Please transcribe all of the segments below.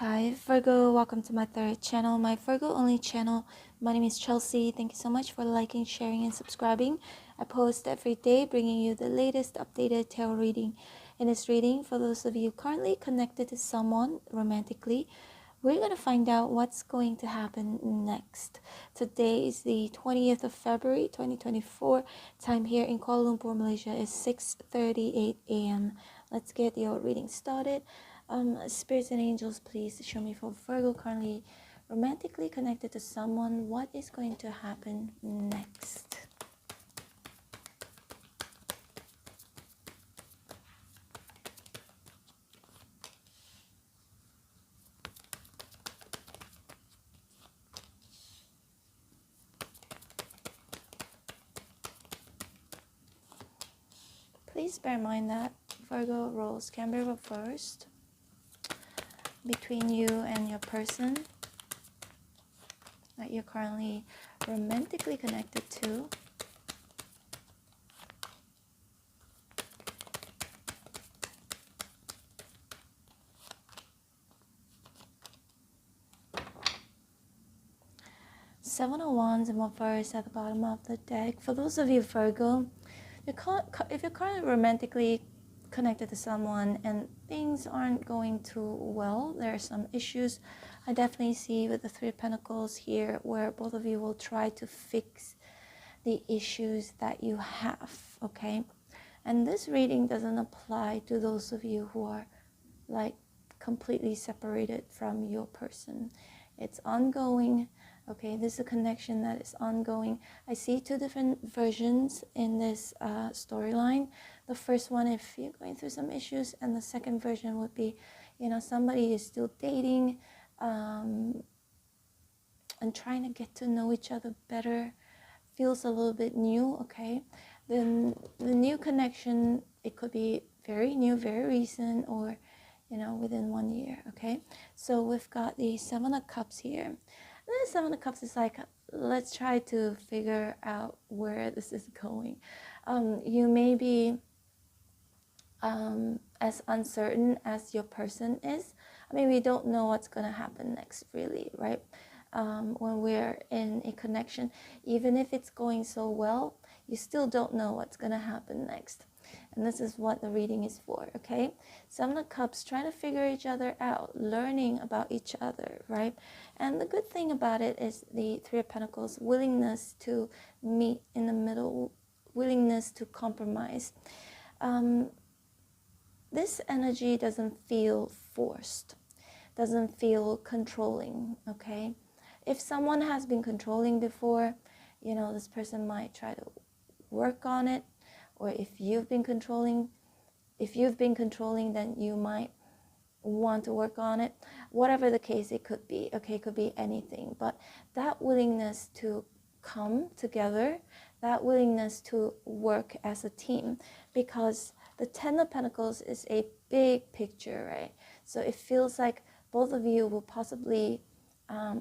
Hi Virgo, welcome to my third channel, my Virgo Only channel. My name is Chelsea. Thank you so much for liking, sharing, and subscribing. I post every day bringing you the latest updated tarot reading. In this reading, for those of you currently connected to someone romantically, we're going to find out what's going to happen next. Today is the 20th of February 2024. Time here in Kuala Lumpur, Malaysia is 6:38 a.m. Let's get your reading started. Spirits and angels, please show me for Virgo currently romantically connected to someone. What is going to happen next? Please bear in mind that Virgo roles can be reversed between you and your person that you're currently romantically connected to. Seven of Wands and reverse at the bottom of the deck. For those of you Virgo, if you're currently romantically connected to someone and things aren't going too well, there are some issues. I definitely see with the Three of Pentacles here where both of you will try to fix the issues that you have, okay? And this reading doesn't apply to those of you who are like completely separated from your person. It's ongoing, okay? This is a connection that is ongoing. I see two different versions in this storyline. The first one, if you're going through some issues, and the second version would be, somebody is still dating and trying to get to know each other better, feels a little bit new, okay? Then the new connection, it could be very new, very recent, or within 1 year, okay? So we've got the Seven of Cups here. And the Seven of Cups is like, let's try to figure out where this is going. You may be as uncertain as your person is. I mean, we don't know what's going to happen next, really, right? When we're in a connection, even if it's going so well, you still don't know what's going to happen next. And this is what the reading is for, okay? Seven of Cups, trying to figure each other out, learning about each other, right? And the good thing about it is the Three of Pentacles, willingness to meet in the middle, willingness to compromise. This energy doesn't feel forced, doesn't feel controlling, okay? If someone has been controlling before, this person might try to work on it. Or if you've been controlling, then you might want to work on it. Whatever the case it could be, okay? It could be anything. But that willingness to come together, that willingness to work as a team, because the Ten of Pentacles is a big picture, right? So it feels like both of you will possibly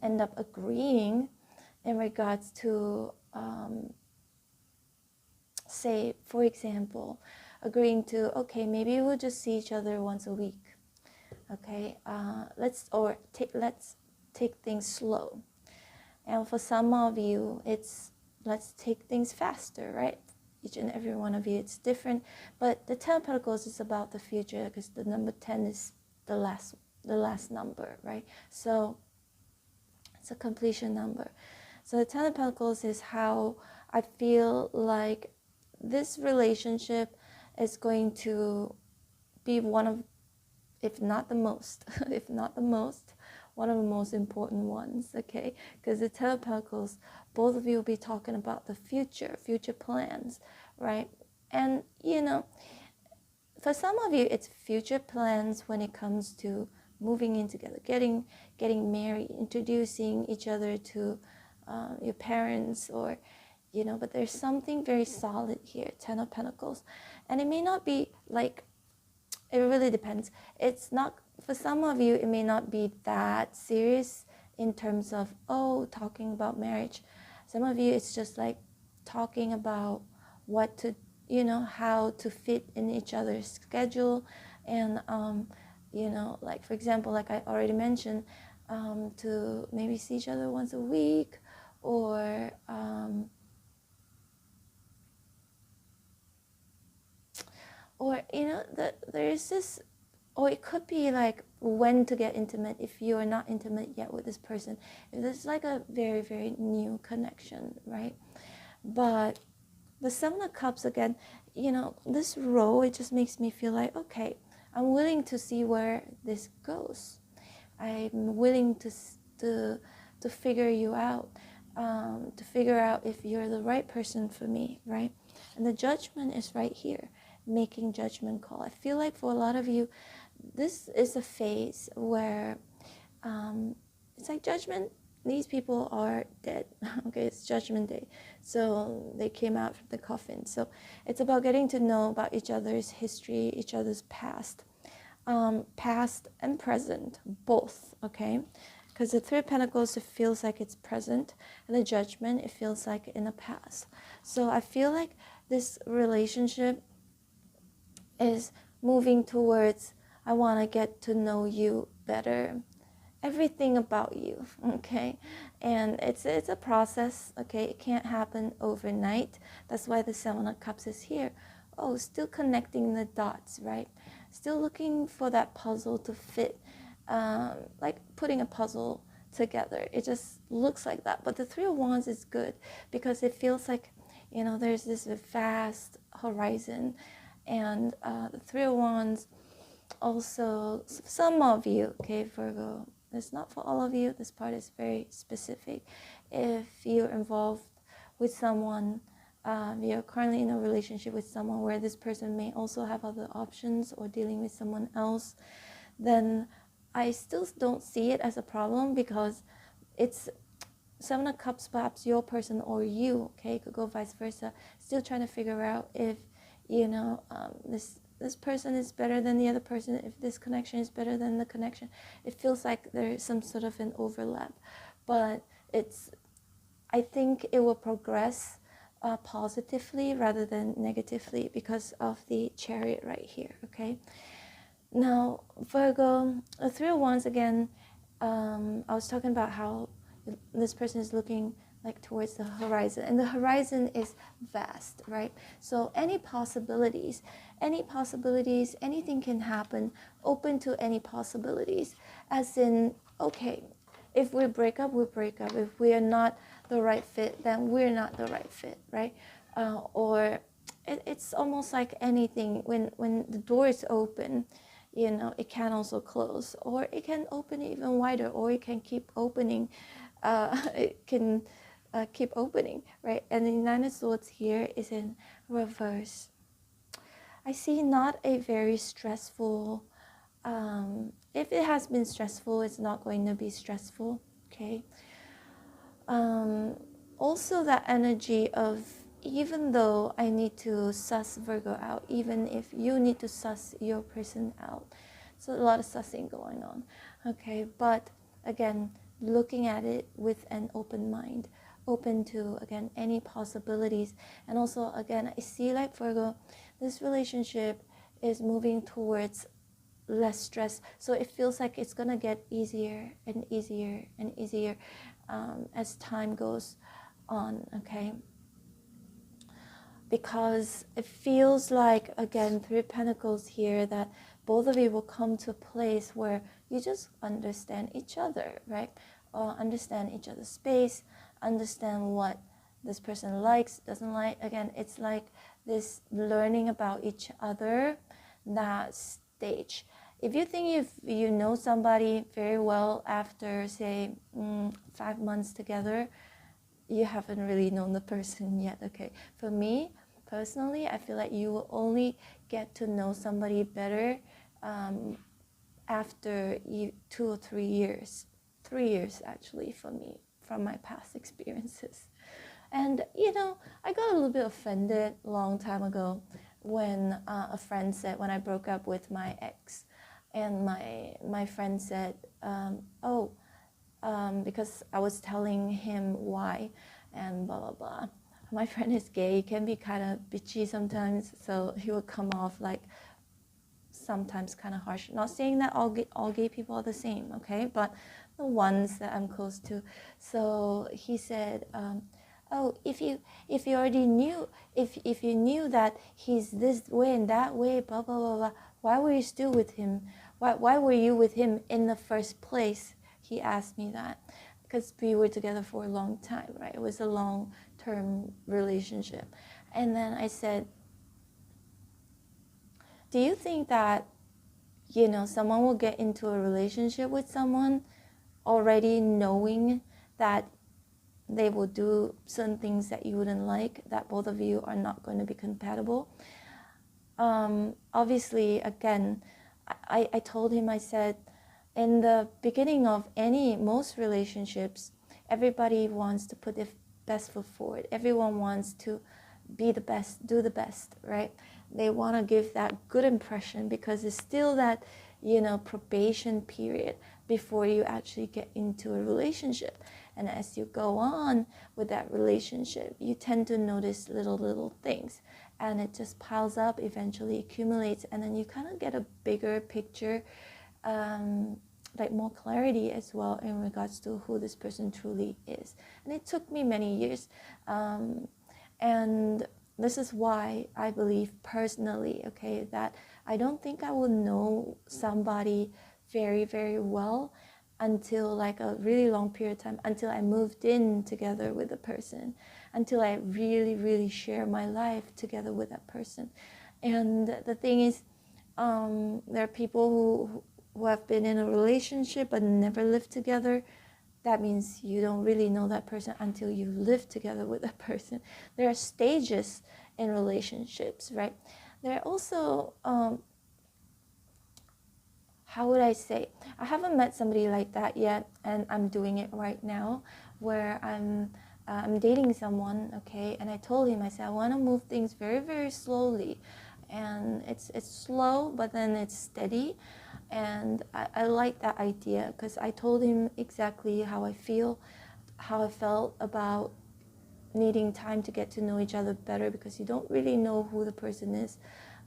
end up agreeing in regards to say, for example, agreeing to, okay, maybe we'll just see each other once a week, okay? Let's take things slow. And for some of you, it's let's take things faster, right? Each and every one of you, it's different. But the Ten of Pentacles is about the future, because the number 10 is the last number, right? So it's a completion number. So the Ten of Pentacles is how I feel like this relationship is going to be one of, if not the most, one of the most important ones, okay? Because the Ten of Pentacles, both of you will be talking about the future plans, right? And, for some of you, it's future plans when it comes to moving in together, getting married, introducing each other to your parents, or but there's something very solid here, Ten of Pentacles. And it may not be like, it really depends. It's not, for some of you, it may not be that serious in terms of, talking about marriage. Some of you, it's just like talking about what to, how to fit in each other's schedule, and you know, like for example, like I already mentioned, to maybe see each other once a week, or you know, that there's this, or it could be like when to get intimate if you are not intimate yet with this person, if there's like a very, very new connection, right? But the Seven of Cups, again, you know, this row, it just makes me feel like, okay, I'm willing to see where this goes. I'm willing to figure you out, to figure out if you're the right person for me, right? And the Judgment is right here, making judgment call. I feel like for a lot of you, this is a phase where it's like judgment. These people are dead. Okay, it's Judgment Day. So they came out from the coffin. So it's about getting to know about each other's history, each other's past. Past and present, both, okay? Because the Three of Pentacles, it feels like it's present, and the Judgment, it feels like in the past. So I feel like this relationship is moving towards, I want to get to know you better, everything about you, okay? And it's a process, okay? It can't happen overnight. That's why the Seven of Cups is here. Oh, still connecting the dots, right? Still looking for that puzzle to fit, like putting a puzzle together. It just looks like that. But the Three of Wands is good because it feels like, you know, there's this vast horizon. And the Three of Wands also, some of you, okay, Virgo, it's not for all of you. This part is very specific. If you're involved with someone, you're currently in a relationship with someone where this person may also have other options, or dealing with someone else, then I still don't see it as a problem, because it's Seven of Cups, perhaps your person or you, okay, it could go vice versa, still trying to figure out if, you know, this person is better than the other person, if this connection is better than the connection. It feels like there is some sort of an overlap, but I think it will progress positively rather than negatively because of the Chariot right here, okay? Now, Virgo, the Three of Wands again, I was talking about how this person is looking like towards the horizon, and the horizon is vast, right? So any possibilities, anything can happen, open to any possibilities, as in, okay, if we break up, we break up. If we are not the right fit, then we're not the right fit, right? Or it's almost like anything, when the door is open, you know, it can also close, or it can open even wider, or it can keep opening. It can keep opening, right? And the Nine of Swords here is in reverse. I see not a very stressful, if it has been stressful, it's not going to be stressful, okay? Also that energy of, even though I need to suss Virgo out, even if you need to suss your person out, so a lot of sussing going on, okay? But again, looking at it with an open mind, open to, again, any possibilities. And also, again, I see, like Virgo, this relationship is moving towards less stress, so it feels like it's gonna get easier and easier and easier as time goes on, okay? Because it feels like, again, Three of Pentacles here, that both of you will come to a place where you just understand each other, right? Or understand each other's space, understand what this person likes, doesn't like. Again, it's like this learning about each other, that stage. If you think you know somebody very well after, say, 5 months together, you haven't really known the person yet, okay? For me, personally, I feel like you will only get to know somebody better after 2 or 3 years. 3 years, actually, for me, from my past experiences. And, you know, I got a little bit offended a long time ago when a friend said, when I broke up with my ex, and my friend said, because I was telling him why, and blah, blah, blah. My friend is gay, he can be kind of bitchy sometimes, so he would come off like sometimes kind of harsh. Not saying that all gay people are the same, okay, but the ones that I'm close to. So he said, oh, if you already knew, if you knew that he's this way and that way, blah blah blah blah, why were you still with him? Why were you with him in the first place? He asked me that, because we were together for a long time, right? It was a long-term relationship. And then I said, do you think that, you know, someone will get into a relationship with someone already knowing that they will do certain things that you wouldn't like, that both of you are not going to be compatible? Obviously, again, I told him, I said, in the beginning of most relationships, everybody wants to put their best foot forward. Everyone wants to be the best, do the best, right? They want to give that good impression, because it's still that, you know, probation period before you actually get into a relationship. And as you go on with that relationship, you tend to notice little things, and it just piles up, eventually accumulates, and then you kind of get a bigger picture, like more clarity as well in regards to who this person truly is. And it took me many years, and this is why I believe personally, okay, that I don't think I will know somebody very, very well until like a really long period of time, until I moved in together with the person, until I really, really share my life together with that person. And the thing is, there are people who have been in a relationship but never lived together. That means you don't really know that person until you live together with that person. There are stages in relationships, right? There are also, how would I say? I haven't met somebody like that yet, and I'm doing it right now, where I'm dating someone, okay? And I told him, I said, I want to move things very, very slowly. And it's slow, but then it's steady. And I like that idea, because I told him exactly how I feel, how I felt about needing time to get to know each other better, because you don't really know who the person is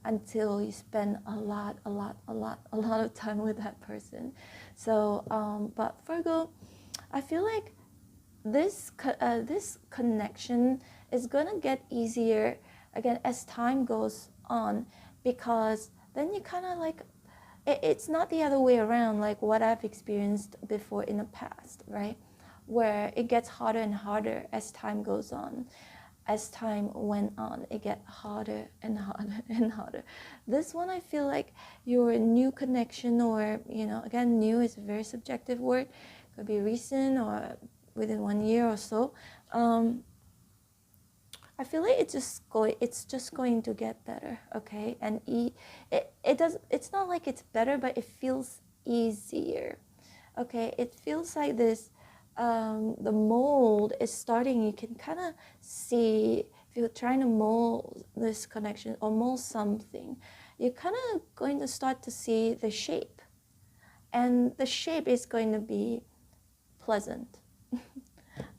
until you spend a lot of time with that person. So, but Virgo, I feel like this connection is gonna get easier again as time goes on, because then you kind of like, it's not the other way around, like what I've experienced before in the past, right? Where it gets harder and harder as time goes on. As time went on, it gets harder and harder and harder. This one, I feel like your new connection, or, you know, again, new is a very subjective word. It could be recent or within 1 year or so. I feel like it's just going to get better, okay? And it's not like it's better, but it feels easier, okay? It feels like this, the mold is starting. You can kind of see, if you're trying to mold this connection or mold something, you're kind of going to start to see the shape, and the shape is going to be pleasant.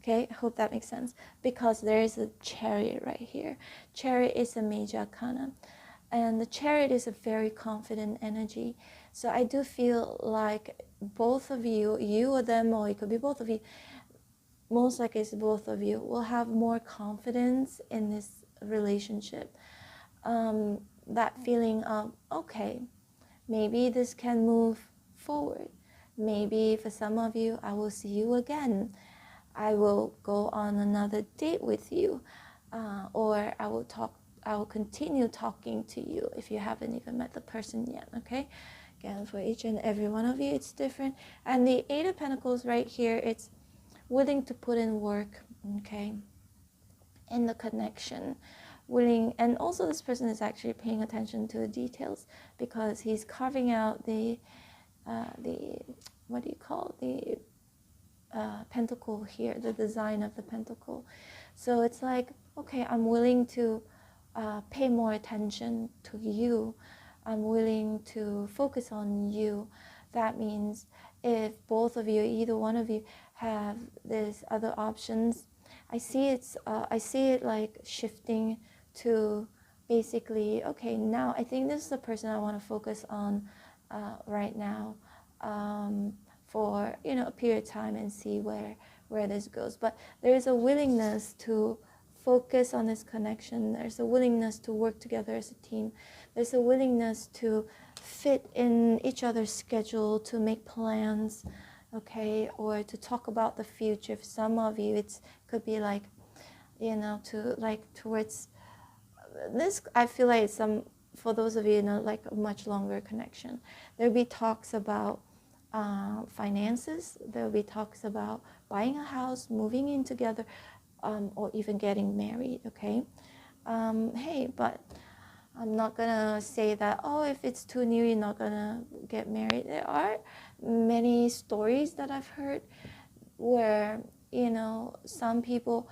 Okay, I hope that makes sense, because there is a Chariot right here. Chariot is a major arcana, and the Chariot is a very confident energy. So I do feel like both of you or them, or it could be both of you, most likely it's both of you, will have more confidence in this relationship. That feeling of, okay, maybe this can move forward. Maybe for some of you, I will see you again. I will go on another date with you, or I will continue talking to you if you haven't even met the person yet, okay? Again, for each and every one of you, it's different. And the Eight of Pentacles right here, it's willing to put in work, okay, in the connection. Willing, and also this person is actually paying attention to the details, because he's carving out the what do you call the pentacle here, the design of the pentacle. So it's like, okay, I'm willing to pay more attention to you. I'm willing to focus on you. That means if both of you, either one of you, have these other options, I see it like shifting to basically, okay, now I think this is the person I want to focus on right now, for a period of time, and see where this goes. But there is a willingness to focus on this connection. There's a willingness to work together as a team. There's a willingness to fit in each other's schedule, to make plans, okay, or to talk about the future. For some of you, it could be like, to like towards this. I feel like it's for those of you, like a much longer connection. There'll be talks about finances. There'll be talks about buying a house, moving in together, or even getting married, okay? Hey, but I'm not gonna say that, oh, if it's too new, you're not gonna get married. There are many stories that I've heard where, some people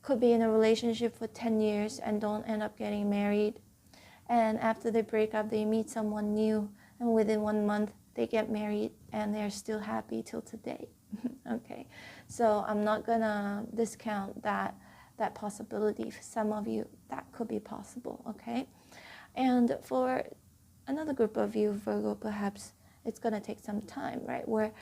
could be in a relationship for 10 years and don't end up getting married. And after they break up, they meet someone new, and within 1 month, they get married, and they're still happy till today. Okay, so I'm not gonna discount that possibility. For some of you, that could be possible, okay? And for another group of you, Virgo, perhaps it's gonna take some time, right? Where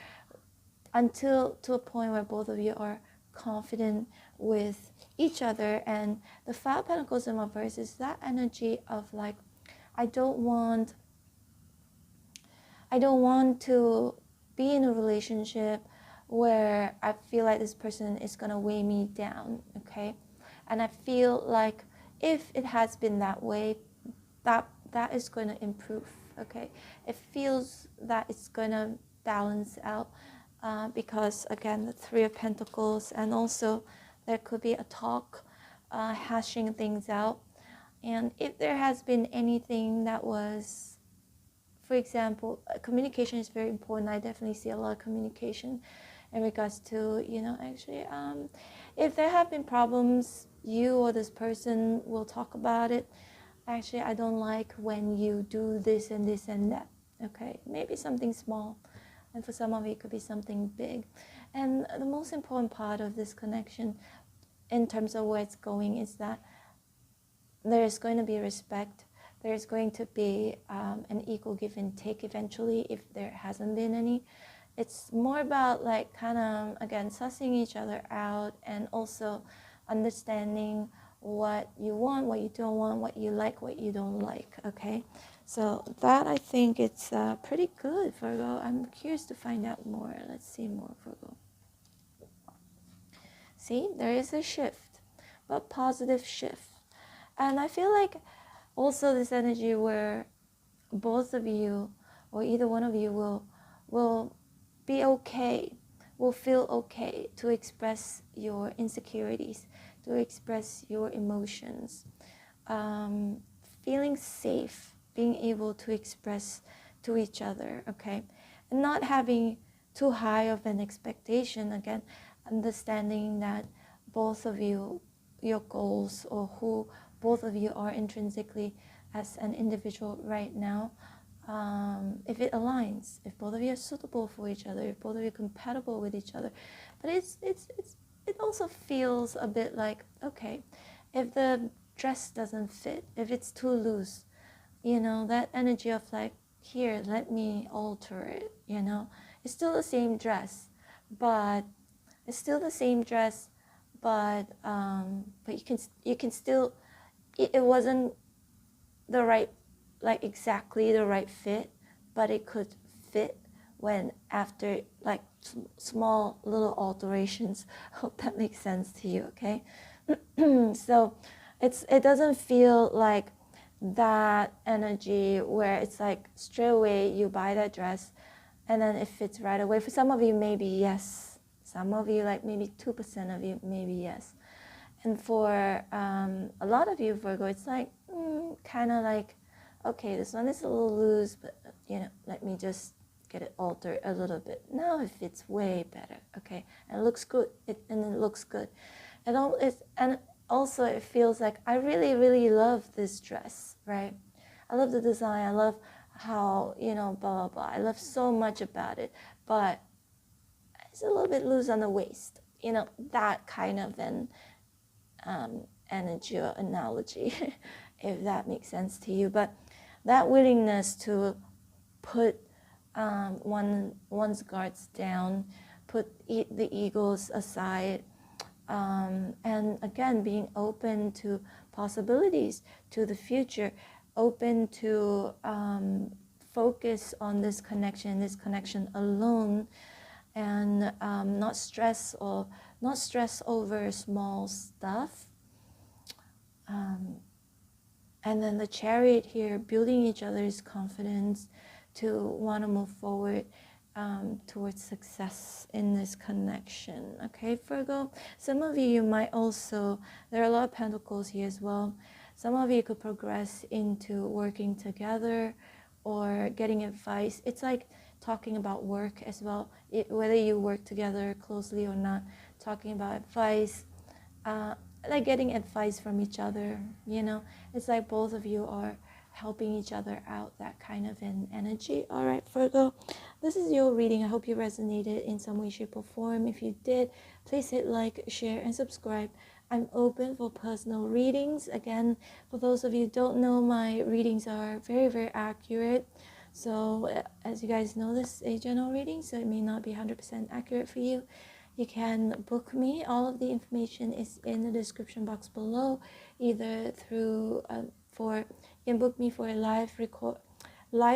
until to a point where both of you are confident with each other. And the Five of Pentacles in reverse is that energy of like, I don't want to be in a relationship where I feel like this person is gonna weigh me down, okay? And I feel like if it has been that way, that is going to improve, okay? It feels that it's going to balance out, because again, the Three of Pentacles, and also there could be a talk, hashing things out. And if there has been anything that was, for example, communication is very important. I definitely see a lot of communication in regards to, actually, if there have been problems, you or this person will talk about it. Actually, I don't like when you do this and this and that, okay? Maybe something small, and for some of you, it could be something big. And the most important part of this connection, in terms of where it's going, is that there's going to be respect. There's going to be an equal give and take eventually, if there hasn't been any. It's more about like kind of, again, sussing each other out, and also understanding what you want, what you don't want, what you like, what you don't like, okay? So that, I think it's pretty good, Virgo. I'm curious to find out more. Let's see more, Virgo. See, there is a shift, but positive shift. And I feel like also this energy where both of you, or either one of you, will be okay, will feel okay to express your insecurities, to express your emotions, feeling safe, being able to express to each other, okay? And not having too high of an expectation, again, understanding that both of you, your goals, or who both of you are intrinsically as an individual right now, if it aligns, if both of you are suitable for each other, if both of you are compatible with each other. But it also feels a bit like, okay, if the dress doesn't fit, if it's too loose, that energy of like, here, let me alter it, it's still the same dress, but you can still, it wasn't the right, like exactly the right fit, but it could fit when after like small little alterations. Hope that makes sense to you, okay? So it doesn't feel like that energy where it's like straight away you buy that dress and then it fits right away. For some of you, maybe yes. Some of you, like maybe 2% of you, maybe yes. And for a lot of you, Virgo, it's like kind of like, okay, this one is a little loose, but let me just get it altered a little bit. Now it fits way better, okay? And it looks good. It looks good. And also it feels like I really, really love this dress, right? I love the design. I love how, blah, blah, blah. I love so much about it. But it's a little bit loose on the waist. That kind of an energy or analogy. if that makes sense to you. But that willingness to put one's guards down, put the egos aside, and again, being open to possibilities, to the future, open to focus on this connection alone, and not stress over small stuff. And then the Chariot here, building each other's confidence to want to move forward towards success in this connection. Okay, Virgo, some of you might also, there are a lot of Pentacles here as well. Some of you could progress into working together or getting advice. It's like talking about work as well, whether you work together closely or not, talking about advice, like getting advice from each other, you know. It's like both of you are helping each other out, that kind of an energy. All right, Virgo, this is your reading. I hope you resonated in some way, shape, or form. If you did, please hit like, share, and subscribe. I'm open for personal readings. Again, for those of you who don't know, my readings are very, very accurate. So as you guys know, this is a general reading, so it may not be 100% accurate for you. You can book me. All of the information is in the description box below, either through you can book me for a live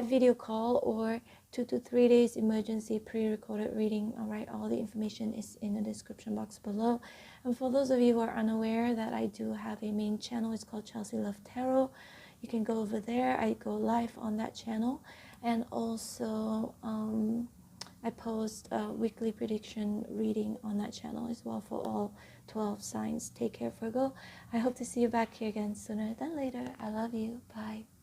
video call or 2 to 3 days emergency pre-recorded reading. All right, all the information is in the description box below. And for those of you who are unaware that I do have a main channel, it's called Chelsea Love Tarot. You can go over there. I go live on that channel, and also I post a weekly prediction reading on that channel as well for all 12 signs. Take care, Virgo. I hope to see you back here again sooner than later. I love you. Bye.